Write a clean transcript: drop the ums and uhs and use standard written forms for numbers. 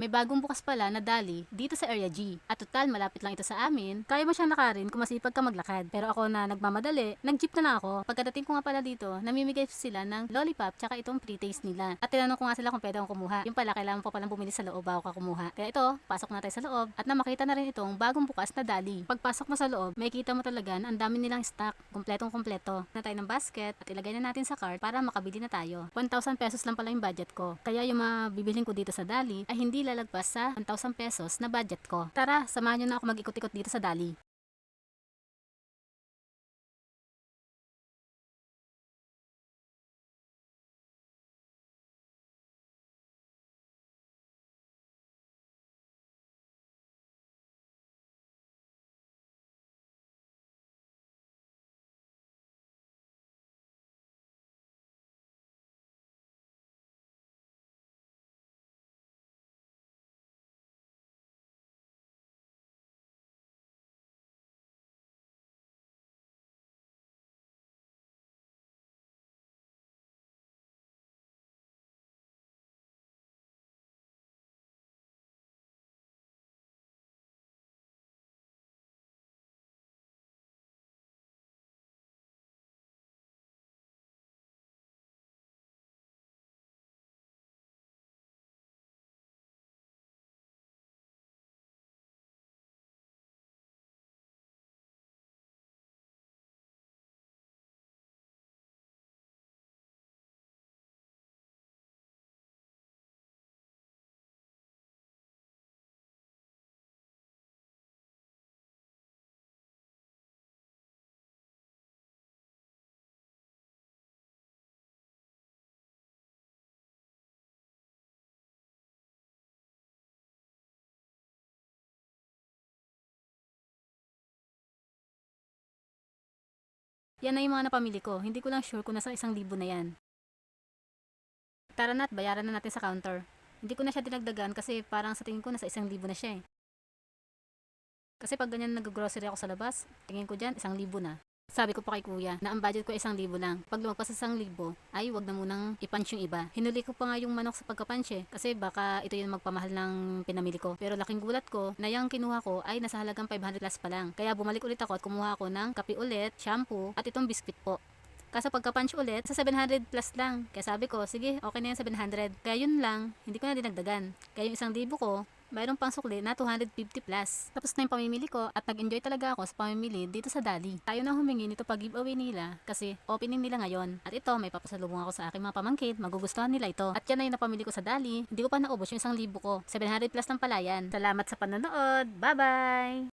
May bagong bukas pala na Dali dito sa Area G. At total, malapit lang ito sa amin. Kaya mo siyang lakarin kung masipag ka maglakad. Pero ako na nagmamadali, nag-jeep na lang ako. Pagkadating ko nga pala dito, namimigay sila ng lollipop tsaka itong pre-taste nila. At tinanong ko nga sila kung pwede akong kumuha. Yung pala, kailangan pa palang bumili sa loob bago ka kumuha. Kaya ito, pasok na tayo sa loob at na makita na rin itong bagong bukas na Dali. Pagpasok mo sa loob, makikita mo talaga na ang dami nilang stock. Kompletong kompleto. Na tayo ng basket at ilagay na natin sa cart para makabili na tayo. 1,000 pesos lang pala yung budget ko. Kaya yung mga bibilhin ko dito sa Dali ay hindi lalagpas sa 1,000 pesos na budget ko. Tara, samahan nyo na ako mag-ikot-ikot dito sa Dali. Yan na yung mga napamili ko. Hindi ko lang sure kung nasa 1,000 na yan. Tara na at bayaran na natin sa counter. Hindi ko na siya dinagdagan kasi parang sa tingin ko nasa 1,000 na siya eh. Kasi pag ganyan nag-grocery ako sa labas, tingin ko dyan 1,000 na. Sabi ko pa kay kuya na ang budget ko ay 1,000 lang. Pag lumagpas sa 1,000, ay wag na munang i-punch yung iba. Hinuli ko pa nga yung manok sa pagka-punch eh. Kasi baka ito yung magpamahal ng pinamili ko. Pero laking gulat ko na yung kinuha ko ay nasa halagang 500 plus pa lang. Kaya bumalik ulit ako at kumuha ako ng kape ulit, shampoo, at itong biscuit po. Kaso pagka-punch ulit, sa 700 plus lang. Kaya sabi ko, sige, okay na yan 700. Kaya yun lang, hindi ko na dinagdagan. Kaya yung 1,000 ko, mayroong pang sukli na 250 plus. Tapos na yung pamimili ko at nag-enjoy talaga ako sa pamimili dito sa Dali. Tayo na humingi nito pag giveaway nila kasi opening nila ngayon. At ito, may papasalubong ako sa aking mga pamangkin. Magugustuhan nila ito. At yan na yung napamili ko sa Dali. Hindi ko pa naubos yung 1,000 ko. 700 plus ng palayan. Salamat sa panonood. Bye-bye!